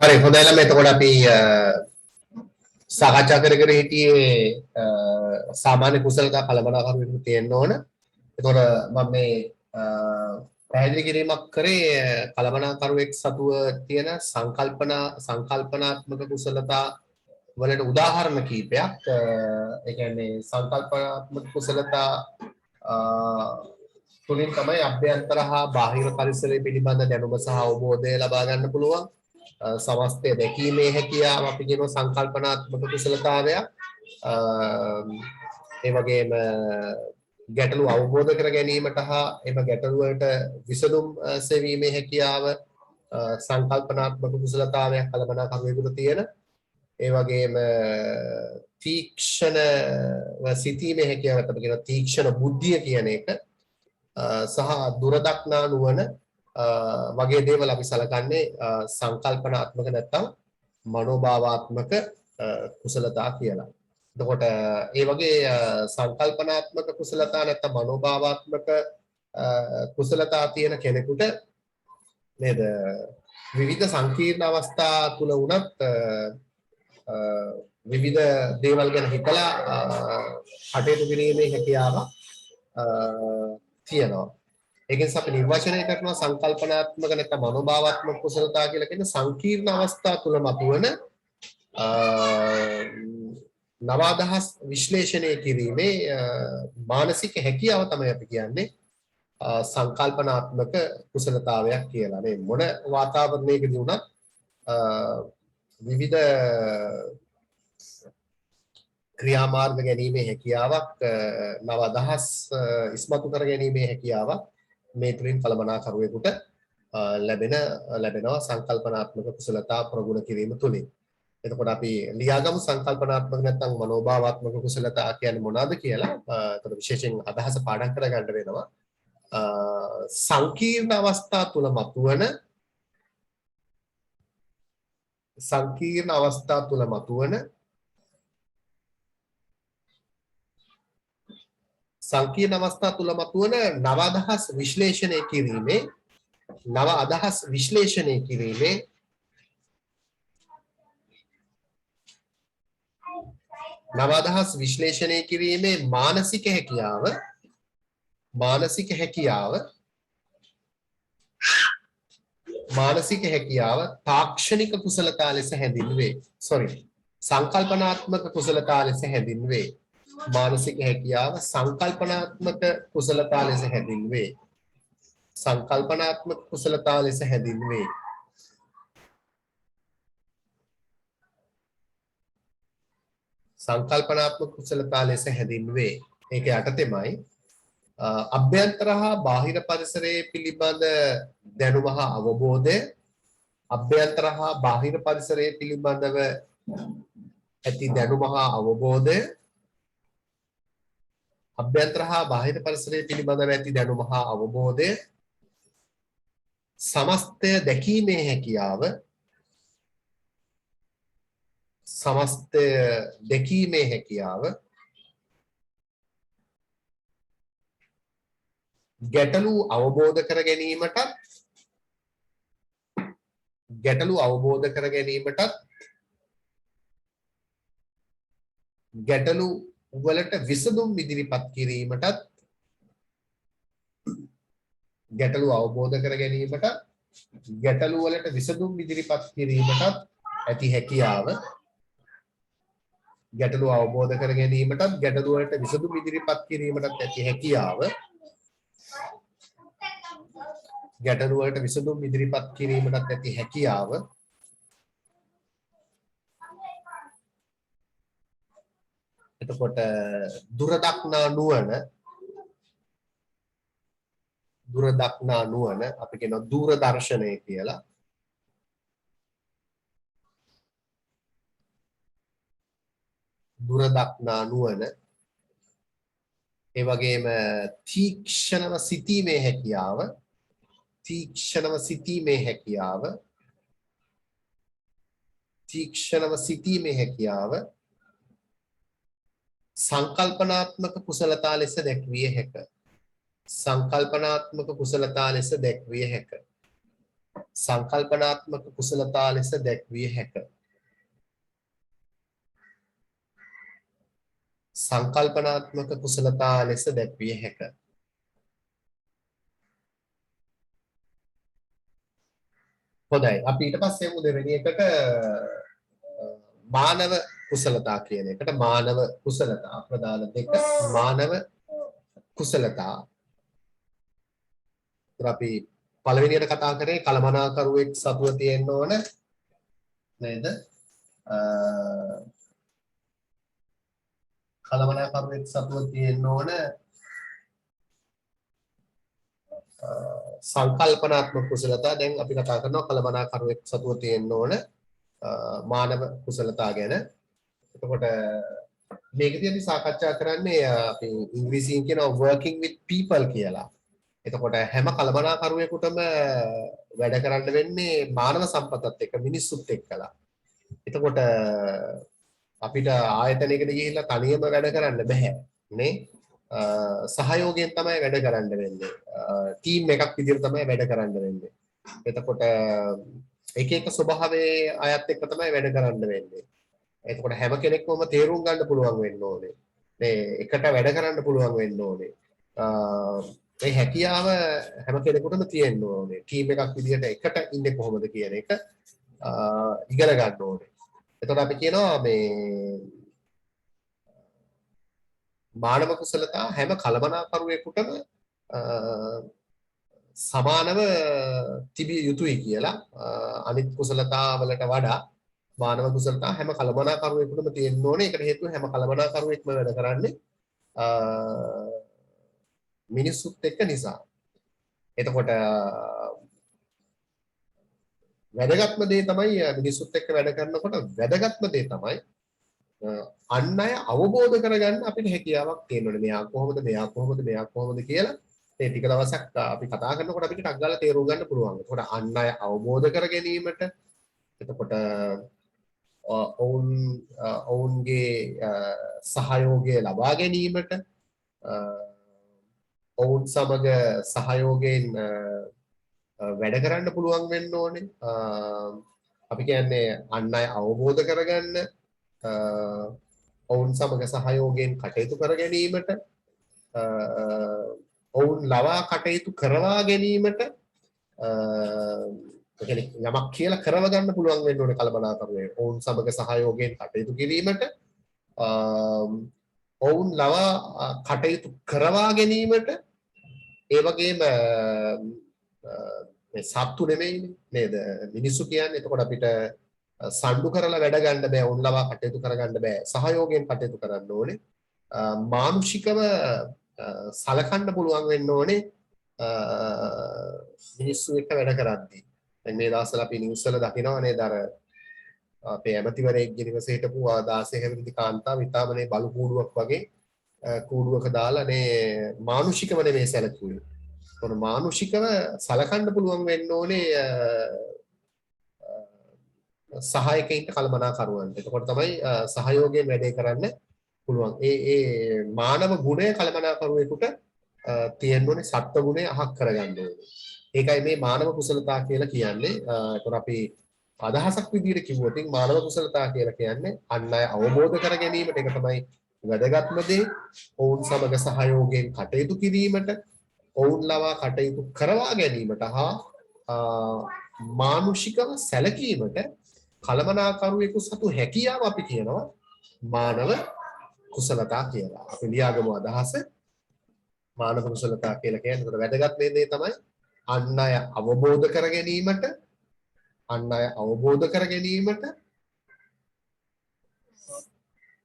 හරි හොඳයි ළමයි එතකොට අපි සාකච්ඡා කර කර හිටියේ සාමාන්‍ය කුසලතා කළමනාකරුවෙකු තියෙන්න ඕන. එතකොට මම මේ පැහැදිලි කිරීමක් කරේ කළමනාකරුවෙක් සතුව තියෙන සංකල්පනාත්මක කුසලතා වලට උදාහරණ කීපයක්. ඒ කියන්නේ සංකල්පනාත්මක කුසලතා තුලින් තමයි අභ්‍යන්තර හා බාහිර පරිසරය පිළිබඳ දැනුම සහ අවබෝධය ලබා ගන්න පුළුවන්. සමස්තය දැකීමේ හැකියාව අපි කියන සංකල්පනාත්මක කුසලතාවයක්. ඒ වගේම ගැටලු අවබෝධ කර ගැනීමට හා එම ගැටලු වලට විසඳුම් සෙවීමේ හැකියාව සංකල්පනාත්මක කුසලතාවයක් කළමනාකරුවෙකුට තියෙන. ඒ වගේම තීක්ෂණ සිතීමේ හැකියාව තමයි කියන තීක්ෂණ බුද්ධිය කියන එක සහ දුරදක්නා නුවණ වගේ දේවල් අපි සලකන්නේ සංකල්පනාත්මක නැත්නම් මනෝභාවාත්මක කුසලතා කියලා. එතකොට ඒ වගේ සංකල්පනාත්මක කුසලතා නැත්නම් මනෝභාවාත්මක කුසලතා තියෙන කෙනෙකුට නේද විවිධ සංකීර්ණ අවස්ථා තුල වුණත් විවිධ දේවල් ගැන හිතලා කටයුතු කිරීමේ හැකියාවක් තියෙනවා. ඒකෙන් අපි නිර්වචනය කරනවා සංකල්පනාත්මක නැත්නම් මනෝභාවාත්මක කුසලතා කියලා කියන සංකීර්ණ අවස්ථා තුල මතුවන නව අදහස් විශ්ලේෂණය කිරීමේ මානසික හැකියාව තමයි අපි කියන්නේ සංකල්පනාත්මක කුසලතාවයක් කියලා. මේ මොන වාතාවරණයකදී වුණත් විවිධ ක්‍රියාමාර්ග ගැනීමේ හැකියාවක් නව අදහස් ඉස්මතු කර ගැනීමේ හැකියාවක් මේ තුලින් කළමනාකරුවෙකුට ලැබෙනවා සංකල්පනාත්මක කුසලතා ප්‍රගුණ කිරීම තුලින්. එතකොට අපි ලියාගමු සංකල්පනාත්මක නැත්නම් මනෝභාවාත්මක කුසලතා කියන්නේ මොනවාද කියලා. එතකොට විශේෂයෙන් අදහස පාඩම් කරගන්න වෙනවා. සංකීර්ණ අවස්ථා තුල මතුවන සංකීර්ණ අවස්ථා තුල මතුවන නව අදහස් විශ්ලේෂණය කිරීමේ මානසික හැකියාව තාක්ෂණික කුසලතා ලෙස හැඳින්වේ. සංකල්පනාත්මක කුසලතා ලෙස හැඳින්වේ. මානසික හැකියාව සංකල්පනාත්මක කුසලතා ලෙස හැඳින්වේ. සංකල්පනාත්මක කුසලතා ලෙස හැඳින්වේ. සංකල්පනාත්මක කුසලතා ලෙස හැඳින්වේ. ඒක යටතෙමයි අභ්‍යන්තර හා බාහිර පරිසරයේ පිළිබඳ දැනුම හා අවබෝධය. අභ්‍යන්තර හා බාහිර පරිසරයේ පිළිබඳව ඇති දැනුම හා අවබෝධය. අභ්‍යන්තර හා බාහිර පරිසරයේ පිළිබඳව ඇති දැනුම හා අවබෝධය. සමස්තය දැකීමේ හැකියාව. ගැටලු අවබෝධ කර ගැනීමට ගැටලු වලට විසඳුම් ඉදිරිපත් කිරීමටත් ඇති හැකියාව. එතකොට දුරදක්නා නුවණ අපි කියනවා දූරදර්ශනය කියලා. දුරදක්නා නුවණ ඒ වගේම තීක්ෂණව සිතීමේ හැකියාව සංකල්පනාත්මක කුසලතා ලෙස දැක්විය හැක. සංකල්පනාත්මක කුසලතා ලෙස දැක්විය හැක. සංකල්පනාත්මක කුසලතා ලෙස දැක්විය හැක. හොඳයි. අපි ඊට පස්සේ යමු දෙවෙනි එකට මානව කුසලතා කියන එකට. මානව කුසලතා ප්‍රධාන දෙක මානව කුසලතා. අපි පළවෙනියට කතා කරේ කලමනාකරුවෙක් සතුව තියෙන්න ඕන නේද? කලමනාකරුවෙක් සතුව තියෙන්න ඕන සංකල්පනාත්මක කුසලතා. දැන් අපි කතා කරනවා කලමනාකරුවෙක් සතුව තියෙන්න ඕන මානව කුසලතා ගැන. එතකොට මේකදී අපි සාකච්ඡා කරන්නේ අපි ඉංග්‍රීසියෙන් කියනවා working with people කියලා. එතකොට හැම කලමනාකරුවෙකුටම වැඩ කරන්න වෙන්නේ මානව සම්පතත් එක්ක මිනිස්සුත් එක්කලා. එතකොට අපිට ආයතනයකට ගිහිල්ලා තනියම වැඩ කරන්න බෑ නේ. සහයෝගයෙන් තමයි වැඩ කරන්න වෙන්නේ. ටීම් එකක් විදිහට තමයි වැඩ කරන්න වෙන්නේ. එතකොට එක එක ස්වභාවයේ අයත් එක්ක තමයි වැඩ කරන්න වෙන්නේ. එතකොට හැම කෙනෙක්වම තේරුම් ගන්න පුළුවන් වෙන්න ඕනේ. මේ එකට වැඩ කරන්න පුළුවන් වෙන්න ඕනේ. මේ හැකියාව හැම කෙනෙකුටම තියෙන්න ඕනේ. ටීම් එකක් විදිහට එකට ඉන්නේ කොහොමද කියන එක ඉගෙන ගන්න ඕනේ. එතකොට අපි කියනවා මේ මානව කුසලතා හැම කලමනාකරුවෙකුටම සමානව තිබිය යුතුයි කියලා. අනිත් කුසලතා වලට වඩා මානව කුසලතා හැම කලමනාකරුවෙකුටම තියෙන්න ඕනේ. ඒකට හේතුව හැම කලමනාකරුවෙක්ම වැඩ කරන්නේ මිනිස්සුත් එක්ක නිසා. එතකොට වැදගත්ම දේ තමයි මිනිස්සුත් එක්ක වැඩ කරනකොට වැදගත්ම දේ තමයි අන් අය අවබෝධ කරගන්න අපිට හැකියාවක් තියෙනවනේ. මෙයා කොහොමද මෙයා කොහොමද මෙයා කොහොමද කියලා මේ ටික දවසක් අපි කතා කරනකොට අපිට ටක් ගාලා තේරුම් ගන්න පුළුවන්. එතකොට අන් අය අවබෝධ කර ගැනීමට එතකොට ඔවුන්ගේ සහයෝගය ලබා ගැනීමට ඔවුන් සමග සහයෝගයෙන් වැඩ කරන්න පුළුවන් වෙන්න ඕනේ. අපි කියන්නේ අන් අය අවබෝධ කරගන්න ඔවුන් සමග සහයෝගයෙන් කටයුතු කර ගැනීමට ඔවුන් ලවා කටයුතු කරවා ගැනීමට යමක් කියලා කරව ගන්න පුළුවන් වෙන්න ඕනේ කලබලාකරුවෙක්. ඔවුන් සමග සහයෝගයෙන් කටයුතු කිරීමට ඔවුන් ලවා කටයුතු කරවා ගැනීමට ඒ වගේම මේ සත්තු නෙමෙයිනේ නේද මිනිස්සු කියන්නේ. එතකොට අපිට සම්ඩු කරලා වැඩ ගන්න බෑ. ඔවුන් ලවා කටයුතු කරගන්න බෑ. සහයෝගයෙන් කටයුතු කරන්න ඕනේ. මානුෂිකව සලකන්න පුළුවන් වෙන්න ඕනේ මිනිස්සු එක්ක වැඩ කරද්දී. දැන් මේ දවස්වල අපි නිවුස් වල දකිනවා නේද අර අපේ ඇමතිවරයෙක් ගෙනිවස හිටපු 16 හැවිරිදි කාන්තාව විතාමනේ බලු කූඩුවක් වගේ කූඩුවක දාලා නේ මානුෂිකව නෙමෙයි සැලකුවේ. මොන මානුෂිකව සලකන්න පුළුවන් වෙන්න ඕනේ සහායකයින්ට කළමනාකරුවන්ට. එතකොට තමයි සහයෝගයෙන් වැඩේ කරන්න පුළුවන්. ඒ මානව ගුණය කළමනාකරුවෙකුට තියෙන්න ඕනේ. සත්ත්ව ගුණය අහක් කරගන්න ඕනේ. ඒකයි මේ මානව කුසලතා කියලා කියන්නේ. එතකොට අපි අදහසක් විදිහට කිව්වොත් මානව කුසලතා කියලා කියන්නේ අන් අය අවබෝධ කර ගැනීමට. ඒක තමයි වැදගත්ම දේ. ඔවුන් සමග සහයෝගයෙන් කටයුතු කිරීමට, ඔවුන් ලවා කටයුතු කරවා ගැනීමට හා මානුෂිකව සැලකීමට කළමනාකරුවෙකු සතු හැකියාව අපි කියනවා මානව කුසලතා කියලා. අපි ලියාගමු අදහස. මානව කුසලතා කියලා කියන්නේ වැදගත් දේ තමයි අන් අය අවබෝධ කර ගැනීමට, අන් අය අවබෝධ කර ගැනීමට,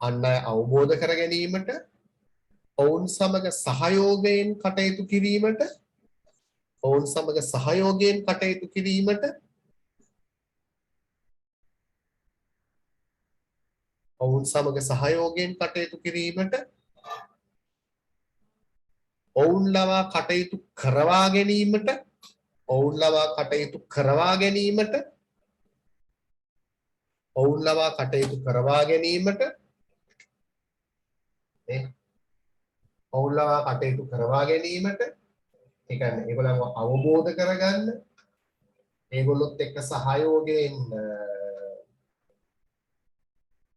අන් අය අවබෝධ කර ගැනීමට, ඔවුන් සමග සහයෝගයෙන් කටයුතු කිරීමට, ඔවුන් සමග සහයෝගයෙන් කටයුතු කිරීමට, ඔවුන් සමග සහයෝගයෙන් කටයුතු කිරීමට, ඔවුන් ලවා කටයුතු කරවා ගැනීමට, ඔවුන් ලවා කටයුතු කරවා ගැනීමට, ඔවුන් ලවා කටයුතු කරවා ගැනීමට ඔවුන් ලවා කටයුතු කරවා ගැනීමට ඒ කියන්නේ ඒගොල්ලන්ව අවබෝධ කරගන්න ඒගොල්ලොත් එක්ක සහයෝගයෙන්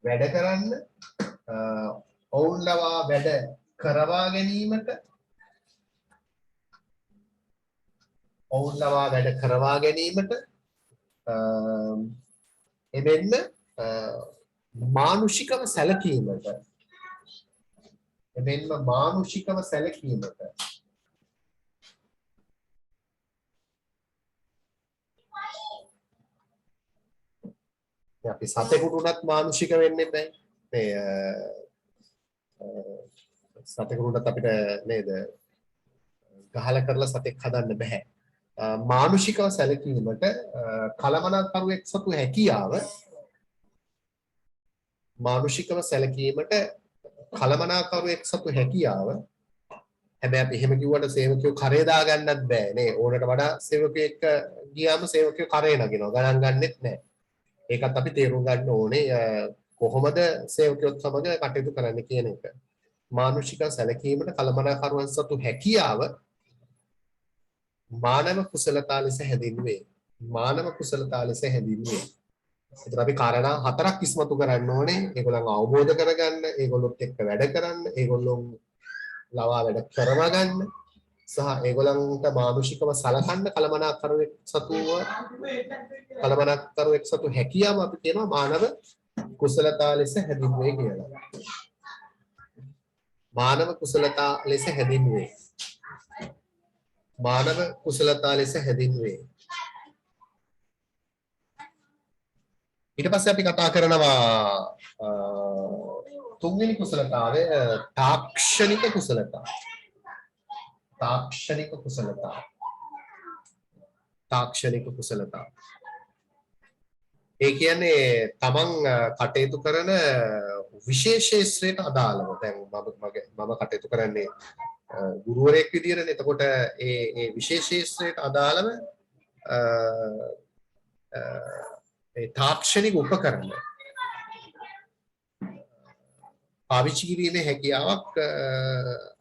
වැඩ කරන්න ඔවුන් ලවා වැඩ කරවා ගැනීමට ඔවුන් ලවා වැඩ කරවා ගැනීමට එමෙන්න මානුෂිකව සැලකීමට එමෙන්න මානුෂිකව සැලකීමට අපි සතෙකුට උනත් මානුෂික වෙන්න බෑ මේ සතෙකුට අපිට නේද ගහලා කරලා සතෙක් හදන්න බෑ මානුෂිකව සැලකීමට කලමනාකරුවෙක් සතු හැකියාව මානුෂිකව සැලකීමට කලමනාකරුවෙක් සතු හැකියාව හැබැයි අපි එහෙම කිව්වට සේවකයෝ කරේ දා ගන්නත් බෑ නේ ඕනට වඩා සේවකයෙක් එක්ක ගියාම සේවකයෝ කරේ නගිනවා ගණන් ගන්නෙත් නෑ ඒකත් අපි තේරුම් ගන්න ඕනේ කොහොමද සේවකයොත් සමග කටයුතු කරන්න කියන එක මානුෂික සැලකීමට කලමනාකරුවන් සතු හැකියාව මානව කුසලතා ලෙස හැඳින්වේ මානව කුසලතා ලෙස හැඳින්වේ එතන අපි කාරණා හතරක් ඉස්මතු කරන්න ඕනේ ඒගොල්ලන් අවබෝධ කරගන්න ඒගොල්ලොත් එක්ක වැඩ කරන්න ඒගොල්ලෝ ලවා වැඩ කරවා ගන්න සහ ඒගොල්ලන්ට මානුෂිකව සලකන්න කලමනාකරුවෙක් සතු හැකියාව අපි කියනවා මානව කුසලතා ලෙස හැඳින්වේ කියලා මානව කුසලතා ලෙස හැඳින්වේ මානව කුසලතා ලෙස හැඳින්වේ ඊට පස්සේ අපි කතා කරනවා තුන්වෙනි කුසලතාවය තාක්ෂණික කුසලතා තාක්ෂණික කුසලතා තාක්ෂණික කුසලතා ඒ කියන්නේ තමන් කටයුතු කරන විශේෂ ශ්‍රේණියට අදාළව දැන් මම කටයුතු කරන්නේ ගුරුවරයෙක් විදියටනේ එතකොට ඒ විශේෂ ශ්‍රේණියට අදාළව ඒ තාක්ෂණික උපකරණ පාවිච්චි කිරීමේ හැකියාවක්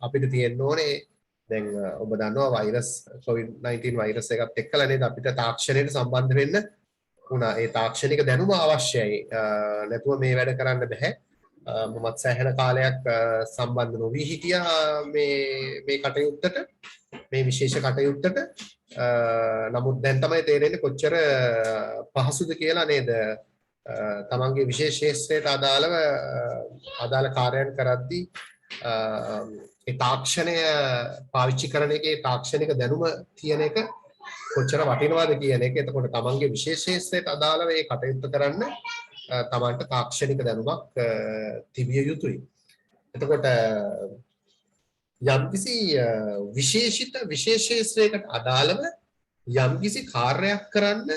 අපිට තියෙන්න ඕනේ දැන් ඔබ දන්නවා වෛරස් COVID-19 වෛරස් එකත් එක්කලා නේද අපිට තාක්ෂණයට සම්බන්ධ වෙන්න උනා ඒ තාක්ෂණික දැනුම අවශ්‍යයි නැතුව මේ වැඩ කරන්න බෑ මමත් සෑහෙන කාලයක් සම්බන්ධ නොවී හිටියා මේ කටයුත්තට මේ විශේෂ කටයුත්තට නමුත් දැන් තමයි තේරෙන්නේ කොච්චර පහසුද කියලා නේද තමන්ගේ විශේෂ ශාස්ත්‍රයට අදාළ කාර්යයන් කරද්දී ඒ තාක්ෂණය පාවිච්චි කරන එකේ තාක්ෂණික දැනුම තියෙන එක කොච්චර වටිනවද කියන එක එතකොට තමන්ගේ විශේෂ ශාස්ත්‍රයට අදාළව ඒ කටයුත්ත කරන්න තමන්ට තාක්ෂණික දැනුමක් තිබිය යුතුයි එතකොට යම්කිසි විශේෂිත විශේෂ ශාස්ත්‍රයකට අදාළව යම්කිසි කාර්යයක් කරන්න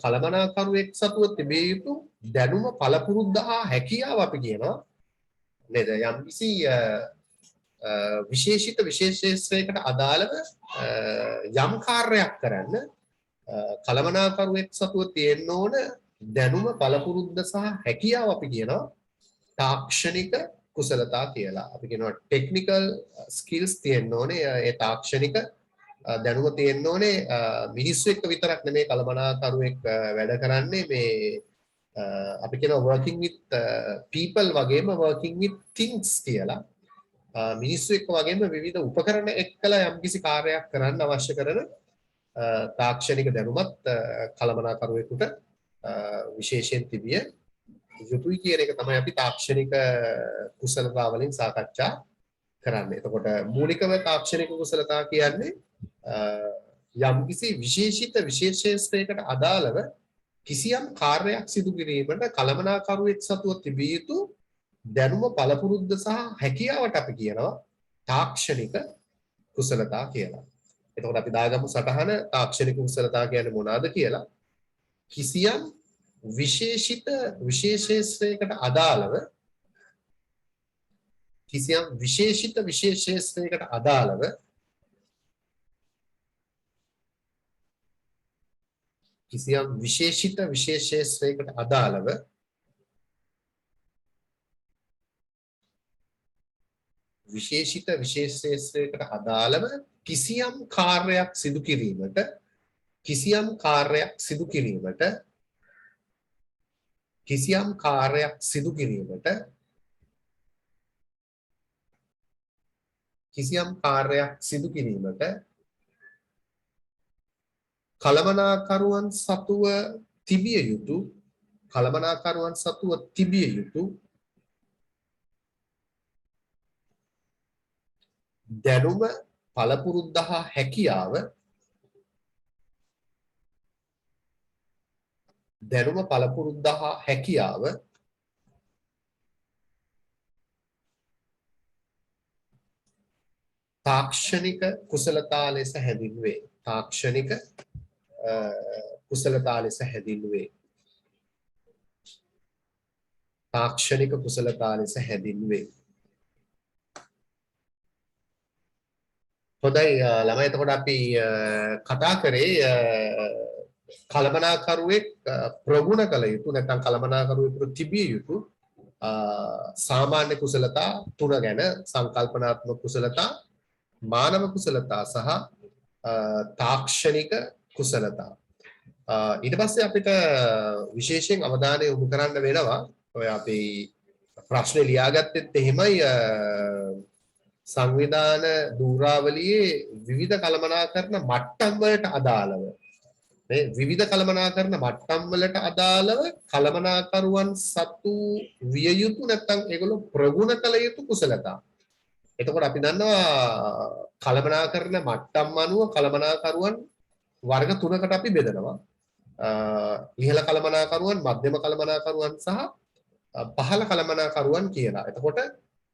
කලමනාකරුවෙක් සතුව තිබිය යුතු දැනුම පළපුරුද්ද හා හැකියාව අපි කියනවා නේද යම්කිසි විශේෂිත විශේෂ ශාස්ත්‍රයකට අදාළව යම් කාර්යයක් කරන්න කලමනාකරුවෙක් සතුව තියෙන්න ඕන දැනුම පළපුරුද්ද සහ හැකියාව අපි කියනවා තාක්ෂණික කුසලතා කියලා. අපි කියනවා ටෙක්නිකල් ස්කිල්ස් තියෙන්න ඕනේ ඒ තාක්ෂණික දැනුම තියෙන්න ඕනේ මිනිස්සු එක්ක විතරක් නෙමෙයි කලමනාකරුවෙක් වැඩ කරන්නේ මේ අපි කියනවා working with people වගේම working with things කියලා. මිනිස්සු එක්ක වගේම විවිධ උපකරණ එක්කලා යම්කිසි කාර්යයක් කරන්න අවශ්‍ය කරන තාක්ෂණික දැනුමත් කලමනාකරුවෙකුට විශේෂයෙන් තිබිය යුතුයි කියන එක තමයි අපි තාක්ෂණික කුසලතා වලින් සාකච්ඡා කරන්නේ. එතකොට මූලිකව තාක්ෂණික කුසලතා කියන්නේ යම්කිසි විශේෂිත විශේෂ ශාස්ත්‍රයකට අදාළව කිසියම් කාර්යයක් සිදු කිරීමට කලමනාකරුවෙක් සතුව තිබිය යුතු දැනුම පළපුරුද්ද සහ හැකියාවට අපි කියනවා තාක්ෂණික කුසලතා කියලා. එතකොට අපි දාගමු සටහන තාක්ෂණික කුසලතා කියන්නේ මොනවාද කියලා. කිසියම් විශේෂිත විශේෂ ශාස්ත්‍රයකට අදාළව කිසියම් විශේෂිත විශේෂ ශාස්ත්‍රයකට අදාළව කිසියම් විශේෂිත විශේෂ ශාස්ත්‍රයකට අදාළව විශේෂිත විශේෂ ශාස්ත්‍රයකට අදාළව කිසියම් කාර්යයක් සිදු කිරීමට කිසියම් කාර්යයක් සිදු කිරීමට කිසියම් කාර්යයක් සිදු කිරීමට කිසියම් කාර්යයක් සිදු කිරීමට කළමනාකරුවන් සතුව තිබිය යුතු කළමනාකරුවන් සතුව තිබිය යුතු දැනුම පළපුරුද්ද හා හැකියාව දැනුම පළපුරුද්ද හා හැකියාව තාක්ෂණික කුසලතා ලෙස හැඳින්වේ. තාක්ෂණික කුසලතා ලෙස හැඳින්වේ. තාක්ෂණික කුසලතා ලෙස හැඳින්වේ. හොඳයි ළමයි එතකොට අපි කතා කරේ කළමනාකරුවෙක් ප්‍රගුණ කළ යුතු නැත්නම් කළමනාකරුවෙකුට තිබිය යුතු සාමාන්‍ය කුසලතා තුන ගැන සංකල්පනාත්මක කුසලතා මානව කුසලතා සහ තාක්ෂණික කුසලතා. ඊට පස්සේ අපිට විශේෂයෙන් අවධානය යොමු කරන්න වෙනවා ඔය අපි ප්‍රශ්නේ ලියාගත්තෙත් එහෙමයි සංවිධාන ධූරාවලියේ විවිධ කළමනාකරන මට්ටම් වලට අදාළව මේ විවිධ කළමනාකරන මට්ටම් වලට අදාළව කළමනාකරුවන් සතු විය යුතු නැත්නම් ඒගොල්ලෝ ප්‍රගුණ කළ යුතු කුසලතා. එතකොට අපි දන්නවා කළමනාකරන මට්ටම් අනුව කළමනාකරුවන් වර්ග තුනකට අපි බෙදනවා. ඉහළ කළමනාකරුවන්, මධ්‍යම කළමනාකරුවන් සහ පහළ කළමනාකරුවන් කියලා. එතකොට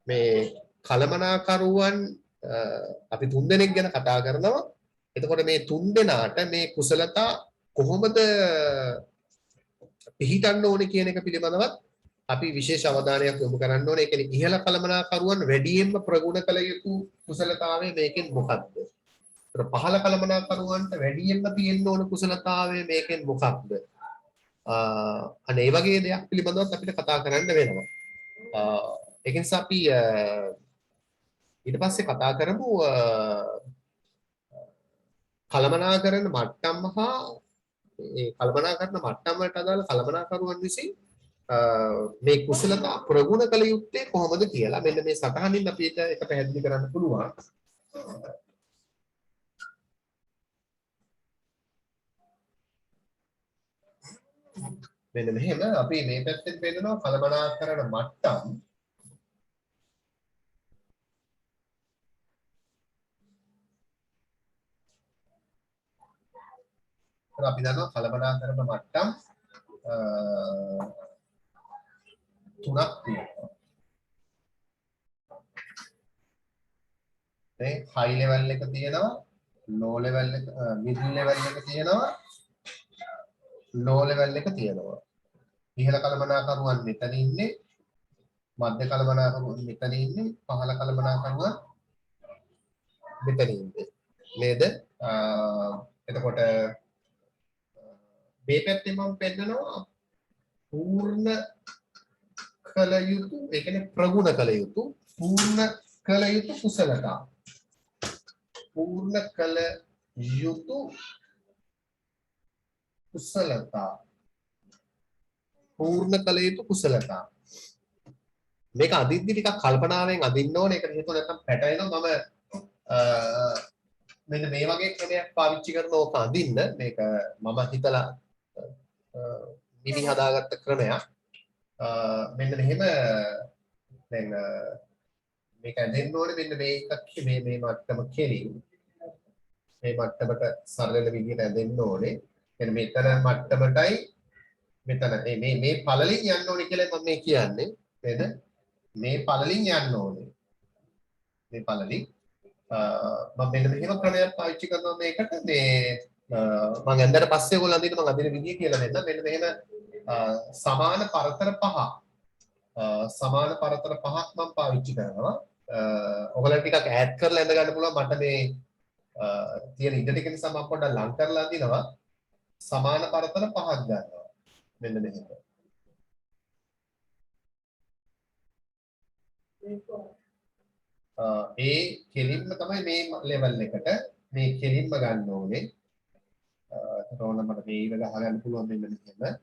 මේ කළමනාකරුවන් අපි තුන් දෙනෙක් ගැන කතා කරනවා. එතකොට මේ තුන් දෙනාට මේ කුසලතා කොහොමද පිළිටන්න ඕනේ කියන එක පිළිබඳවත් අපි විශේෂ අවධානයක් යොමු කරන්න ඕනේ. ඒ කියන්නේ ඉහළ කළමනාකරුවන් වැඩියෙන්ම ප්‍රගුණ කළ යුතු කුසලතාවය මේකෙන් මොකක්ද? ඒතර පහළ කළමනාකරුවන්ට වැඩියෙන්ම තියෙන්න ඕන කුසලතාවය මේකෙන් මොකක්ද? අනේ ඒ වගේ දෙයක් පිළිබඳවත් අපිට කතා කරන්න වෙනවා. ඒක නිසා අපි ඊට පස්සේ කතා කරමු කළමනාකරන මට්ටම් හා ඒ කළමනාකරන මට්ටම් වලට අදාළ කළමනාකරුවන් විසින් මේ කුසලතා ප්‍රගුණ කළ යුත්තේ කොහොමද කියලා මෙන්න මේ සටහනින් අපිට ඒක පැහැදිලි කරන්න පුළුවන්. මෙන්න මෙහෙම අපි මේ පැත්තෙන් පෙන්නනවා කළමනාකරන මට්ටම් අපි දන්නවා කළමනාකරන මට්ටම් තුනක් තියෙනවා. මේ හයි ලෙවල් එක තියෙනවා, ලෝ ලෙවල් එක, මිඩල් ලෙවල් එක තියෙනවා, ලෝ ලෙවල් එක තියෙනවා. ඉහළ කළමනාකරුවන් මෙතන ඉන්නේ, මධ්‍ය කළමනාකරුවන් මෙතන ඉන්නේ, පහළ කළමනාකරුවන් මෙතන ඉන්නේ. නේද? එතකොට මේ පැත්තේ මම පෙන්නනවා පූර්ණ කළ යුතු, ඒ කියන්නේ ප්‍රගුණ කළ යුතු, පූර්ණ කළ යුතු කුසලතා. පූර්ණ කළ යුතු කුසලතා. පූර්ණ කළ යුතු කුසලතා. මේක අදිද්දි ටිකක් කල්පනාවෙන් අදින්න ඕනේ. ඒකට හේතුව නැත්තම් පැටලෙනවා. මෙන්න මේ වගේ ක්‍රමයක් පාවිච්චි කරන ඕක අදින්න. මේක මම හිතලා මිනි හදාගත්ත ක්‍රමයක්. මෙන්න මෙහෙම දැන් මේක ඇදෙන්න ඕනේ මෙන්න මේක මේ මට්ටම කෙලින් මේ මට්ටමට සරල විදිහට ඇදෙන්න ඕනේ. එන්න මෙතන මට්ටමටයි මෙතන මේ පළලින් යන්න ඕනේ කියලා මම මේ කියන්නේ. නේද? මේ පළලින් යන්න ඕනේ. මේ පළලින් මම මෙන්න මෙහෙම ක්‍රමයක් පාවිච්චි කරනවා මේකට. මේ මම ඇඳලා පස්සේ ඔයගොල්ලෝ අඳින්න මම අඳින විදිය කියලා දෙන්න. මෙන්න මෙහෙම සමාන පරතර පහ සමාන පරතර පහක් මම පාවිච්චි කරනවා. ඔයගොල්ලෝ ටිකක් ඈඩ් කරලා ඇඳ ගන්න පුළුවන්. මට මේ තියෙන ඉඩ ටික නිසා මම පොඩ්ඩක් ලං කරලා අඳිනවා. සමාන පරතර පහක් ගන්නවා. මෙන්න මෙහෙම. ඒ කෙලින්ම තමයි මේ ලෙවල් එකට මේ කෙලින්ම ගන්න ඕනේ. එතකොට මට මේ ඊළ ගහගන්න පුළුවන් මෙන්න මෙහෙම.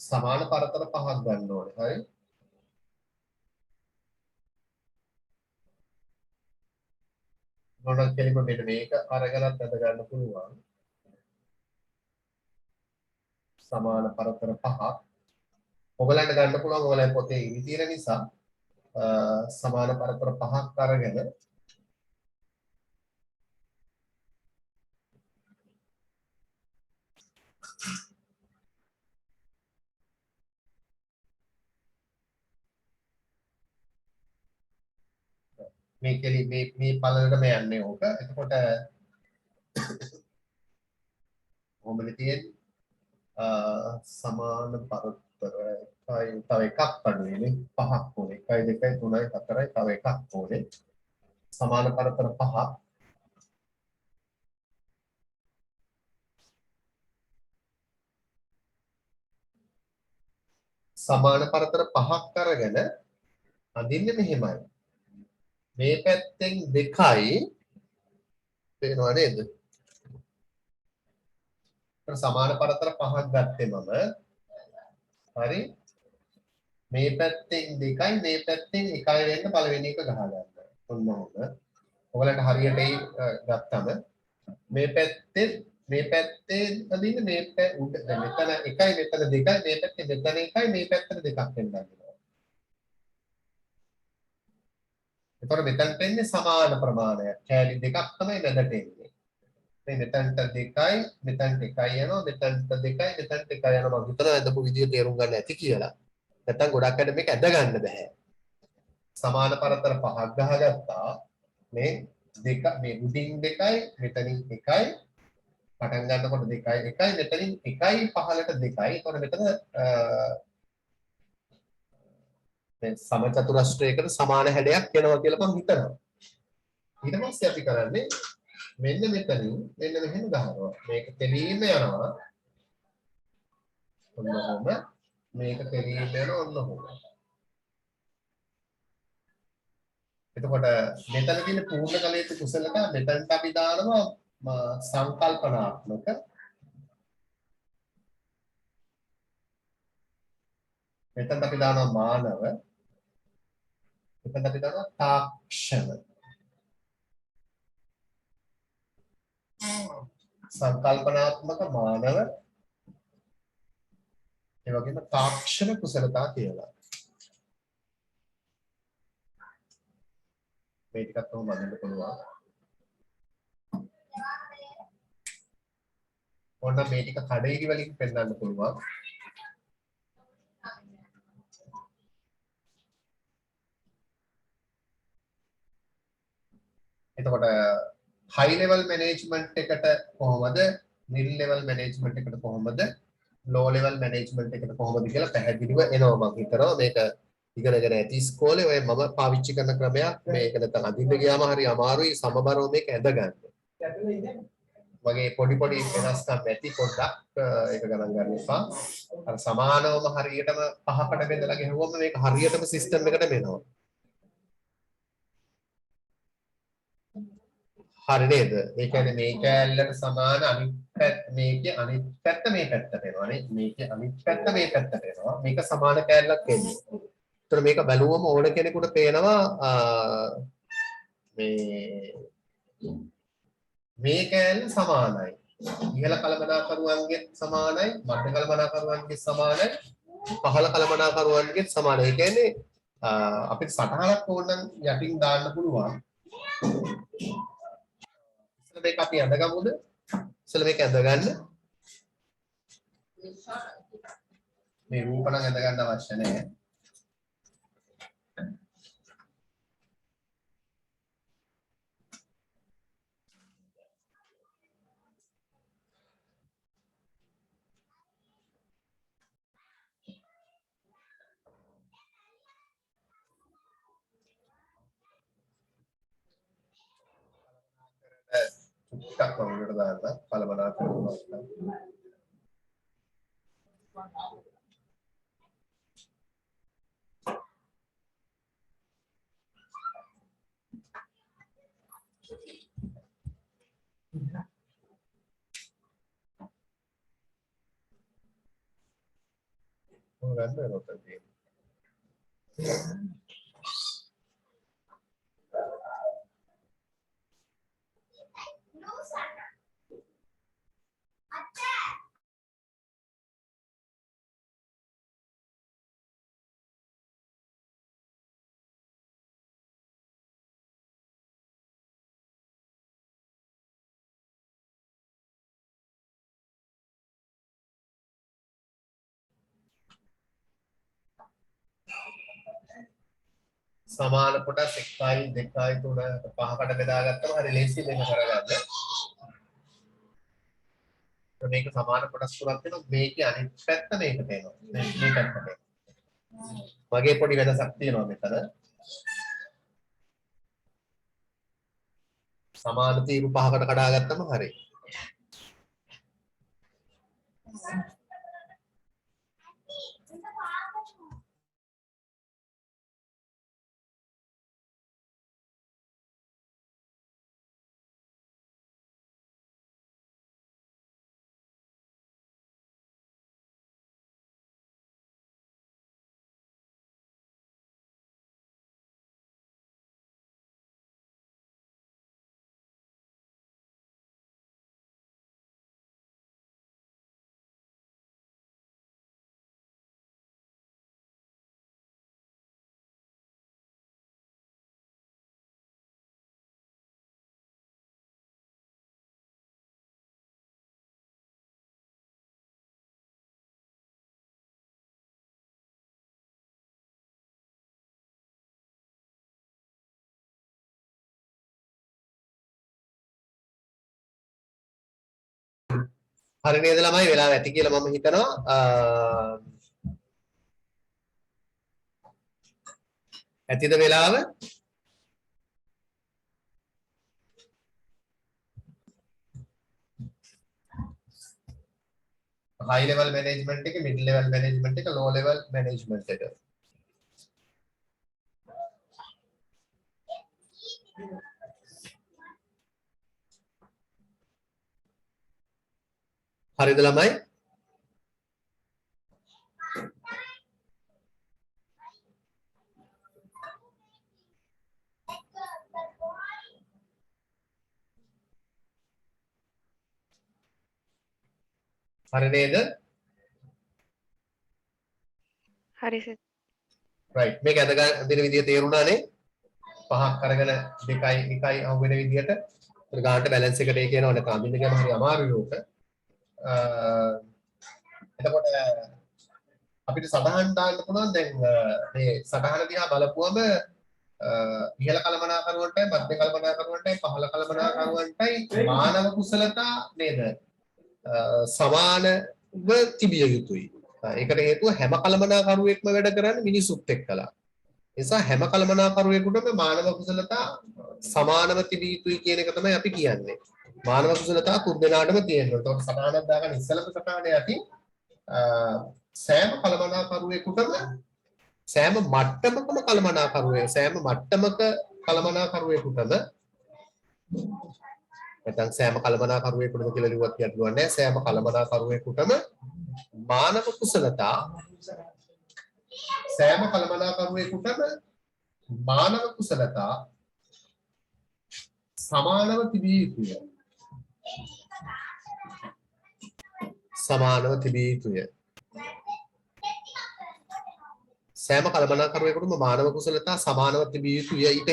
සමාන පරතර පහක් ගන්න ඕනේ. හරි. මොනවද කෙලිම මෙන්න මේක අරගෙනත් අද ගන්න පුළුවන්. සමාන පරතර පහක්. ඔයගලන්ට ගන්න පුළුවන් ඔයගලගේ පොතේ ඉවි තියෙන නිසා සමාන පරතර පහක් අරගෙන මේ කෙලි මේ පළලටම යන්නේ ඕක. එතකොට කොහොමද තියෙන්නේ? සමාන පරතර තව එකක් අඩුයිනේ. පහක් ඕනේ. 1 2 3 4 තව එකක් ඕනේ. සමාන පරතර පහක්. සමාන පරතර පහක් අරගෙන අඳින්නේ මෙහෙමයි. මේ පැත්තෙන් 2යි පේනව නේද? සමාන පරතර පහක් ගත්තේ මම. හරි. මේ පැත්තෙන් 2යි මේ පැත්තෙන් 1යි වෙන්න පළවෙනි එක ගහ ගන්න. ඔන්න ඔහොම. ඔයගලන්ට හරියට ගත්තම මේ පැත්තේ අදින්න මේ උඩ දැන් මෙතන 1යි මෙතන 2යි මේ පැත්තේ මෙතන 1යි මේ පැත්තට 2ක් වෙන්න ගන්නවා. එතකොට මෙතනට එන්නේ සමාන ප්‍රමාණයක්. කෑලි දෙකක් තමයි මැදට එන්නේ. මේ මෙතනට 2යි මෙතනට 1යි යනවා මෙතනට 2යි මෙතනට 1යි යනවා. මම හිතනවා ඇදපු විදිය තේරුම් ගන්න ඇති කියලා. නැත්තම් ගොඩක් අය මේක ඇද ගන්න බෑ. සමාන පරතර පහක් ගහගත්තා. මේ දෙක මේ උඩින් 2යි මෙතනින් 1යි පටන් ගන්නකොට 2යි 1යි මෙතනින් 1යි පහලට 2යි. එතකොට මෙතන මේ සමචතුරස්‍රයකට සමාන හැඩයක් එනවා කියලා මම හිතනවා. ඊට පස්සේ අපි කරන්නේ මෙන්න මෙතනින් මෙන්න මෙහෙම ගහනවා. මේක තෙලීම යනවා. ඔන්න ඔහොම. මේක තෙලීම යනවා ඔන්න ඔහොම. එතකොට මෙතන තියෙන පූර්ණ කලයේ කුසලතා මෙතනට අපි දානවා සංකල්පනාත්මක. මෙතනට අපි දානවා මානව. මෙතනට අපි දානවා තාක්ෂණ. සංකල්පනාත්මක මානව ඒ වගේම තාක්ෂණ කුසලතා කියලා. මේ ටිකත් කොහොමද බලන්න පුළුවන්. ඔන්න මේ ටික කඩේලි වලින් පෙන්වන්න පුළුවන්. එතකොට high level management එකට කොහොමද mid level management එකට කොහොමද low level management එකට කොහොමද කියලා පැහැදිලිව එනවා මම හිතනවා මේක ඉගෙනගෙන ඇති ඉස්කෝලේ ඔය මම පාවිච්චි කරන ක්‍රමයක් මේක නැත්නම් අදින්න ගියාම හරි අමාරුයි සමබරව මේක ඇඳගන්න. වගේ පොඩි පොඩි වෙනස්කම් ඇති පොඩ්ඩක් ඒක ගණන් ගන්න එපා. අර සමානවම හරියටම පහකට බෙදලා ගෙහුවම මේක හරියටම සිස්ටම් එකට මෙනවා. හරි නේද? ඒ කියන්නේ මේ කෑල්ලට සමාන අනිත් පැත්ත මේකේ අනිත් පැත්ත මේ පැත්තට එනවා නේ. මේකේ අනිත් පැත්ත මේ පැත්තට එනවා. මේක සමාන කෑල්ලක් එන්නේ. ඒතර මේක බැලුවම ඕන කෙනෙකුට පේනවා මේ කෑල්ල සමානයි. ඉහළ කළමනාකරුවන්ගේ සමානයි, මධ්‍ය කළමනාකරුවන්ගේ සමානයි, පහළ කළමනාකරුවන්ගේ සමානයි. ඒ කියන්නේ අපිට සටහනක් ඕනනම් යටින් දාන්න පුළුවන්. ඉස්සෙල්ලා මේක අපි අඳගමුද? ඉස්සෙල්ලා මේක අඳගන්න. මේ රූප නම් අඳගන්න අවශ්‍ය නැහැ. ටිකක් වගේකට දාන්න කලබලකරනවා. ගන්න රොතන තියෙන්නේ. සමාන කොටස් 1යි 2යි 3 5කට බෙදාගත්තම හරි ලේසි මේක කරගන්න. මේක සමාන කොටස් තුනක් වෙනවා. මේකේ අනිත් පැත්ත මේකට එනවා. මේ පැත්තට. මගේ පොඩි වෙනසක් තියෙනවා මෙතන. සමාන තීරු 5කට කඩාගත්තම හරි. හරි නේද ළමයි වෙලාව ඇති කියලා මම හිතනවා. ඇතිද වෙලාව? high level management එක, mid level management එක, low level management එක. හරිද ළමයි? හරි නේද? හරි සර්. right මේක අද දෙන විදිය තේරුණානේ? පහක් අරගෙන දෙකයි එකයි අහු වෙන විදියට ඒක ගන්නට බැලන්ස් එකට ඒ කියනවා නැත්නම් අඳින්න ගියාම හරි අමාරුයි ඕක. එතකොට අපිට සටහන් දාන්න පුළුවන් දැන් මේ සටහන දිහා බලපුවම ඉහළ කළමනාකරුවන්ටයි මධ්‍ය කළමනාකරුවන්ටයි පහළ කළමනාකරුවන්ටයි මානව කුසලතා නේද සමානව තිබිය යුතුයි. ඒකට හේතුව හැම කළමනාකරුවෙක්ම වැඩ කරන්නේ මිනිසුත් එක්කලා. ඒ නිසා හැම කළමනාකරුවෙකුටම මානව කුසලතා සමානව තිබිය යුතුයි කියන එක තමයි අපි කියන්නේ. මානව කුසලතා තුන් දෙනාටම තියෙනවා. ඒතකොට සමානව දාගන්න ඉස්සලම සටහනේ යටි සෑම කළමනාකරුවෙකුටම සෑම මට්ටමකම කළමනාකරුවෙකුටම නැත්නම් සෑම කළමනාකරුවෙකුටම කියලා ලිව්වත් කියන්න ඕනේ නැහැ. සෑම කළමනාකරුවෙකුටම මානව කුසලතා සෑම කළමනාකරුවෙකුටම මානව කුසලතා සමානව තිබිය යුතුය. සමානව තිබිය යුතුය. සෑම කළමනාකරුවෙකුටම මානව කුසලතා සමානව තිබිය යුතුය. ඊට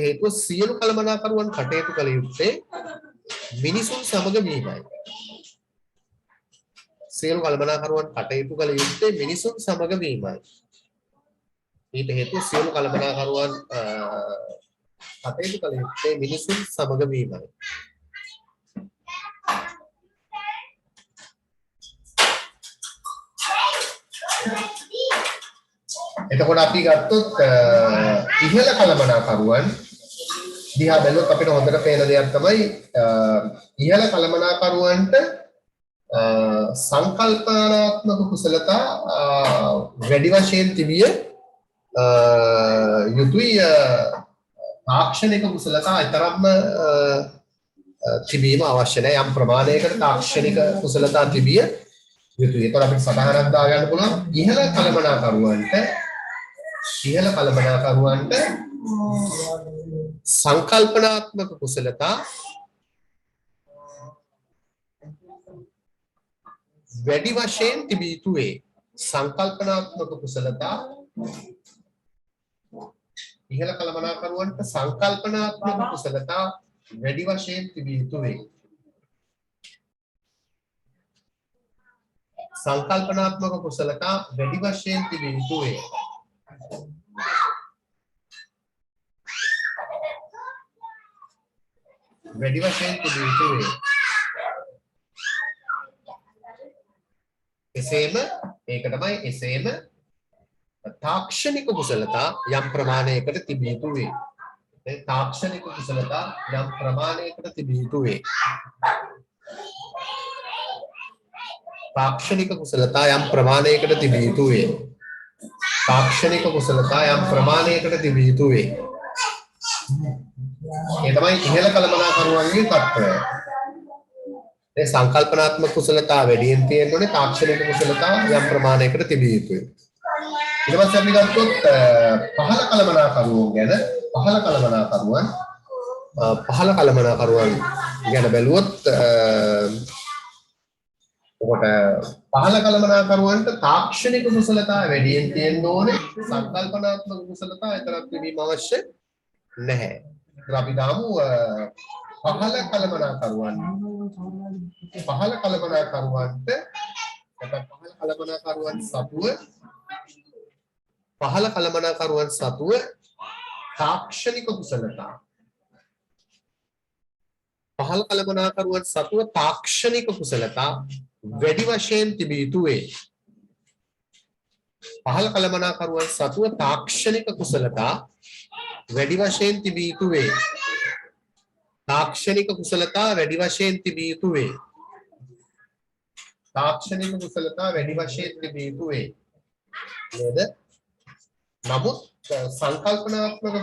හේතුව සියලු කළමනාකරුවන් කටයුතු කළ යුත්තේ මිනිසුන් සමග වීමයි. සියලු කළමනාකරුවන් කටයුතු කළ යුත්තේ මිනිසුන් සමග වීමයි. ඊට හේතුව සියලු කළමනාකරුවන් කටයුතු කළ යුත්තේ මිනිසුන් සමග වීමයි. එතකොට අපි ගත්තොත් ඉහළ කළමනාකරුවන් දිහා බැලුවොත් අපිට හොඳට පේන දෙයක් තමයි ඉහළ කළමනාකරුවන්ට සංකල්පනාත්මක කුසලතා වැඩි වශයෙන් තිබිය යුතුයි තාක්ෂණික කුසලතා තරම්ම තිබීම අවශ්‍ය නැහැ. යම් ප්‍රමාණයකට තාක්ෂණික කුසලතා තිබිය යුතුයි. ඒතකොට අපිට සටහනක් දාගන්න පුළුවන් ඉහළ කළමනාකරුවන්ට සංකල්පනාත්මක කුසලතා වැඩි වශයෙන් තිබිය යුතු වේ. සංකල්පනාත්මක කුසලතා ඉහළ කළමනාකරුවන්ට සංකල්පනාත්මක කුසලතා වැඩි වශයෙන් තිබිය යුතු වේ. සංකල්පනාත්මක කුසලතා වැඩි වශයෙන් තිබිය යුතු වේ. වැඩි වශයෙන් තිබිය යුතු වේ. එසේම ඒක තමයි එසේම තාක්ෂණික කුසලතා යම් ප්‍රමාණයකට තිබිය යුතු වේ. තාක්ෂණික කුසලතා යම් ප්‍රමාණයකට තිබිය යුතු වේ. තාක්ෂණික කුසලතා යම් ප්‍රමාණයකට තිබිය යුතු වේ. තාක්ෂණික කුසලතා යම් ප්‍රමාණයකට තිබිය යුතු වේ. ඒ තමයි ඉහළ කළමනාකරුවන්ගේ තත්ත්වය. ඒ සංකල්පනාත්මක කුසලතා වැඩියෙන් තියෙනෝනේ තාක්ෂණික කුසලතා යම් ප්‍රමාණයකට තිබිය යුතුයි. ඊට පස්සේ අපි ගත්තොත් පහළ කළමනාකරුවන් ගැන බැලුවොත් ඔකට පහළ කළමනාකරුවන්ට තාක්ෂණික කුසලතා වැඩියෙන් තියෙන්න ඕනේ. සංකල්පනාත්මක කුසලතා විතරක් තිබීම අවශ්‍ය නැහැ. අපි දාමු පහළ කළමනාකරුවන්ට සතුව තාක්ෂණික කුසලතා වැඩි වශයෙන් තිබිය යුතු වේ. පහළ කළමනාකරුවන් සතුව තාක්ෂණික කුසලතා වැඩි වශයෙන් තිබිය යුතු වේ. තාක්ෂණික කුසලතා වැඩි වශයෙන් තිබිය යුතු වේ. තාක්ෂණික කුසලතා වැඩි වශයෙන් තිබිය යුතු වේ. නේද? නමුත් සංකල්පනාත්මක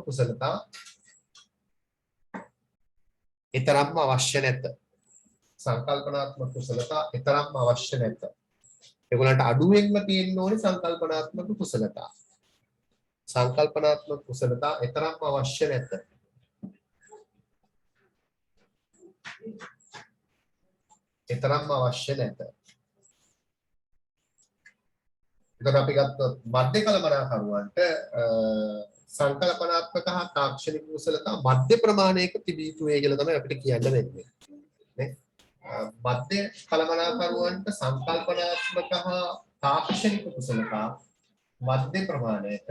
කුසලතා ඊතරම්ම අවශ්‍ය නැත. සංකල්පනාත්මක කුසලතා ඊතරම්ම අවශ්‍ය නැත. ඒගොල්ලන්ට අඩුවෙන්ම තියෙන්න ඕනේ සංකල්පනාත්මක කුසලතා. සංකල්පනාත්මක කුසලතා ඊතරම්ම අවශ්‍ය නැත. ඊතරම්ම අවශ්‍ය නැත. එතකොට අපි ගත්තොත් මධ්‍ය කළමනාකරුවන්ට සංකල්පනාත්මක හා තාක්ෂණික කුසලතා මධ්‍ය ප්‍රමාණයක තිබිය යුතුයි කියලා තමයි අපිට කියන්න වෙන්නේ. නේ? මධ්‍ය කළමනාකරුවන්ට සංකල්පනාත්මක හා තාක්ෂණික කුසලතා මධ්‍ය ප්‍රමාණයක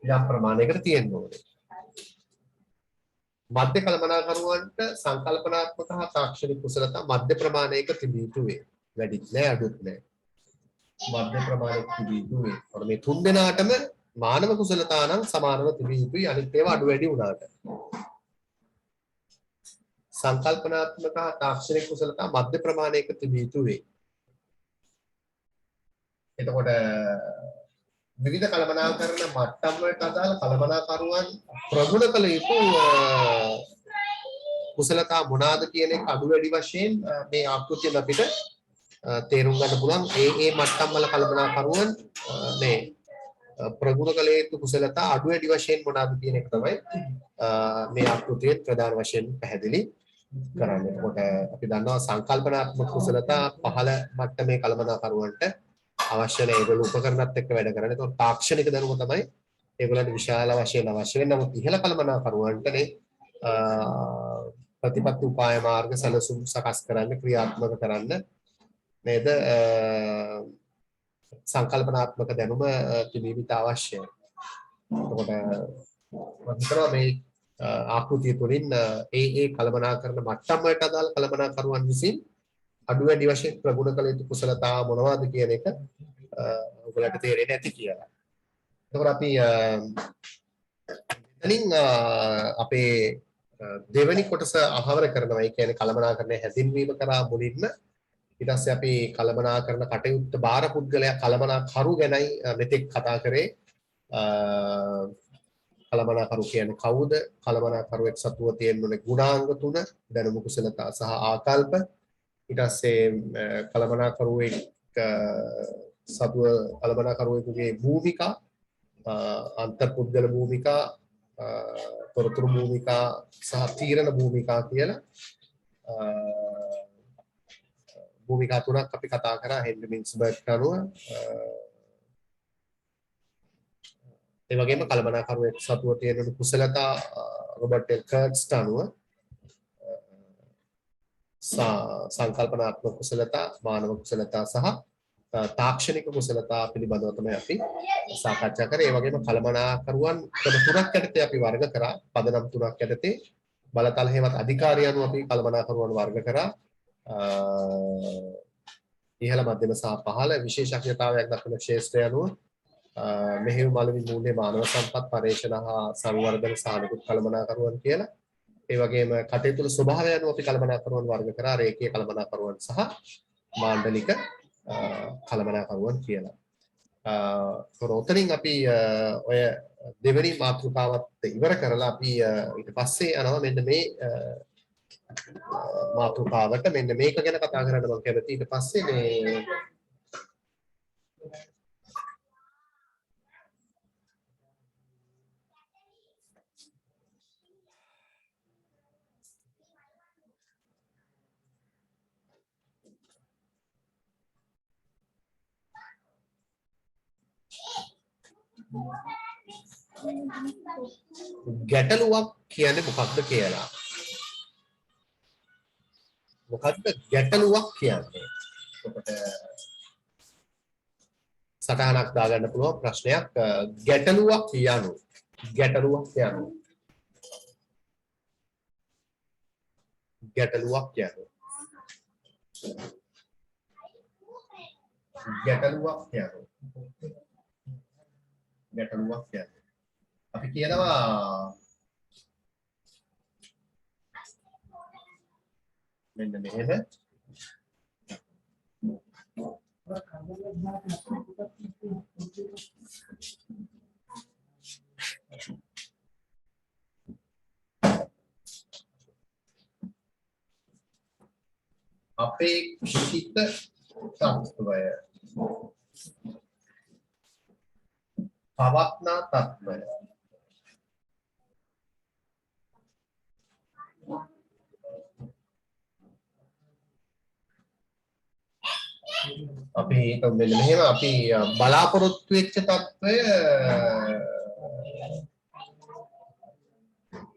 යම් ප්‍රමාණයකට තියෙන්න ඕනේ. මධ්‍ය කළමනාකරුවන්ට සංකල්පනාත්මක හා තාක්ෂණික කුසලතා මධ්‍ය ප්‍රමාණයක තිබිය යුතු වේ. වැඩිත් නෑ අඩුත් නෑ. මධ්‍ය ප්‍රමාණයක තිබිය යුතු වේ. අර මේ තුන් දෙනාටම මානව කුසලතා නම් සමානව තිබිය යුතුයි. අනිත් ඒවා අඩු වැඩි වුණාට. සංකල්පනාත්මක හා තාක්ෂණික කුසලතා මධ්‍ය ප්‍රමාණයක තිබිය යුතු වේ. එතකොට විවිධ කළමනාකරන මට්ටම් වලට අදාළ කළමනාකරුවන් ප්‍රගුණ කළ යුතු කුසලතා මොනවාද කියන එක අඩු වැඩි වශයෙන් මේ ආකෘතියෙන් අපිට තේරුම් ගන්න පුළුවන්. ඒ මට්ටම් වල කළමනාකරුවන් මේ ප්‍රගුණ කළ යුතු කුසලතා අඩු වැඩි වශයෙන් මොනවාද කියන එක තමයි මේ ආකෘතියේ ප්‍රධාන වශයෙන් පැහැදිලි කරන්නේ. එතකොට අපි දන්නවා සංකල්පනාත්මක කුසලතා පහළ මට්ටමේ කළමනාකරුවන්ට අවශ්‍ය නැහැ. ඒගොල්ලෝ උපකරණත් එක්ක වැඩ කරන්නේ. ඒතකොට තාක්ෂණික දැනුම තමයි ඒගොල්ලන්ට විශාල වශයෙන් අවශ්‍ය වෙන්නේ. නමුත් ඉහළ කළමනාකරුවන්ටනේ ප්‍රතිපත්ති උපාය මාර්ග සැලසුම් සකස් කරන්න ක්‍රියාත්මක කරන්න නේද? සංකල්පනාත්මක දැනුම තිබීමට අවශ්‍යයි. එතකොට මම හිතනවා මේ ආකෘතිය තුළින් ඒ කළමනාකරන මට්ටම් වලට අදාළ කළමනාකරුවන් විසින් අඩු වැඩි වශයෙන් ප්‍රගුණ කළ යුතු කුසලතා මොනවද කියන එක ඔයගලට තේරෙන්නේ නැති කියලා. එතකොට අපි එතනින් අපේ දෙවෙනි කොටස අහවර කරනවා. ඒ කියන්නේ කළමනාකරණය හැදින්වීම කරා මුලින්ම ඊට පස්සේ අපි කළමනාකරන කටයුත්ත බාර පුද්ගලයා කළමනාකරු ගැනයි මෙතෙක් කතා කරේ. කළමනාකරු කියන්නේ කවුද? කළමනාකරුවෙක් සතුව තියෙන්න ඕනේ ගුණාංග 3 දැනුම කුසලතා සහ ආකල්ප. ඊට පස්සේ කළමනාකරුවෙක් සතුව කළමනාකරුවෙකුගේ භූමිකා අන්තර්පුද්ගල භූමිකා තොරතුරු භූමිකා සහ තීරණ භූමිකා කියලා භූමිකා තුනක් අපි කතා කරා හෙන්රි මින්ස්බර්ග් අනුව. ඒ වගේම කළමනාකරුවෙක් සතුව තියෙන කුසලතා රොබර්ට් එල් කර්ට්ස් අනුව සංකල්පනාත්මක කුසලතා මානව කුසලතා සහ තාක්ෂණික කුසලතා පිළිබඳව තමයි අපි සාකච්ඡා කරේ. ඒ වගේම කළමනාකරුවන් ක්‍රම තුනක් යටතේ අපි වර්ග කරා. පදනම් තුනක් යටතේ බලතල හේවත් අධිකාරිය අනුව අපි කළමනාකරුවන් වර්ග කරා. ඉහළ මධ්‍යම සහ පහළ විශේෂඥතාවයක් දක්වන ක්ෂේත්‍රය අනුව මෙහෙයුම් අලුවින් මූල්‍ය මානව සම්පත් පර්යේෂණ හා සංවර්ධන සාධකුත් කළමනාකරුවන් කියලා. ඒ වගේම කටයුතු ස්වභාවය අනුව අපි කළමනාකරුවන් වර්ග කරා. රේඛීය කළමනාකරුවන් සහ මාණ්ඩලික කළමනාකරුවන් කියලා. ඔතනින් අපි ඔය දෙවෙනි මාතෘකාවත් ඉවර කරලා අපි ඊට පස්සේ යනවා මෙන්න මේ මාතෘකාවට. මෙන්න මේක ගැන කතා කරන්න මම කැමතියි. ඊට පස්සේ මේ ගැටලුවක් කියන්නේ මොකක්ද කියලා. මොකක්ද ගැටලුවක් කියන්නේ? ඔකට සටහනක් දාගන්න පුළුවන් ප්‍රශ්නයක්. ගැටලුවක් යනු ගැටලුවක් යනු ගැටලුවක් යනු ගැටලුවක් යනු ගැටලුවක් කියන්නේ අපි කියනවා මෙන්න මෙහෙම අපේක්ෂිත තත්ත්වය පවත්නා තත්ත්වය අපි මෙන්න මෙහෙම අපි බලාපොරොත්තු වෙච්ච තත්ත්වය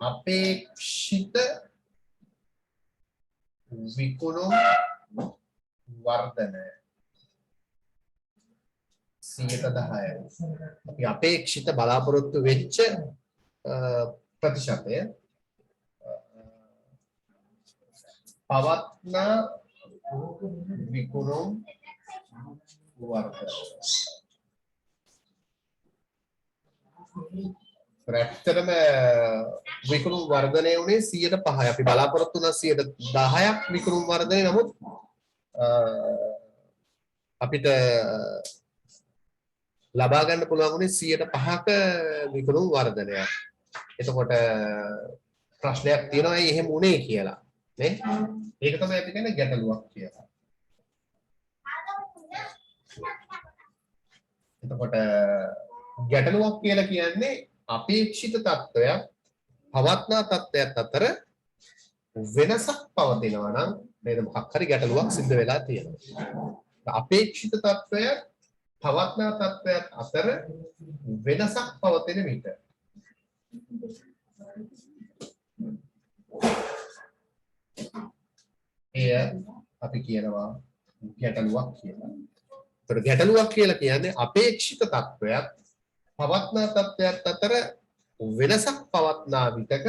අපේක්ෂිත විකුණුම් වර්ධනය 10%. අපි අපේක්ෂිත බලාපොරොත්තු වෙච්ච ප්‍රතිශතය පවත්නා විකුණුම් වර්ධනය. ඇත්තටම විකුණුම් වර්ධනය වුණේ 105යි. අපි බලාපොරොත්තු වුණා 110ක් විකුණුම් වර්ධනය. නමුත් අපිට ලබා ගන්න පුළුවන් වුණේ 105ක විකුණුම් වර්ධනයක්. එතකොට ප්‍රශ්නයක් තියෙනවා ඇයි එහෙම වුණේ කියලා. නේ? ඒක තමයි අපි කියන්නේ ගැටලුවක් කියලා. එතකොට ගැටලුවක් කියලා කියන්නේ අපේක්ෂිත තත්ත්වයක් පවත්නා තත්ත්වයක් අතර වෙනසක් පවතිනවා නම් නේද මොකක් හරි ගැටලුවක් සිද්ධ වෙලා තියෙනවා. අපේක්ෂිත තත්ත්වයක් පවත්නා තත්ත්වයක් අතර වෙනසක් පවතින විට එය අපි කියනවා ගැටලුවක් කියලා. ඒතර ගැටලුවක් කියලා කියන්නේ අපේක්ෂිත තත්ත්වයක් පවත්නා තත්ත්වයක් අතර වෙනසක් පවත්නා විටක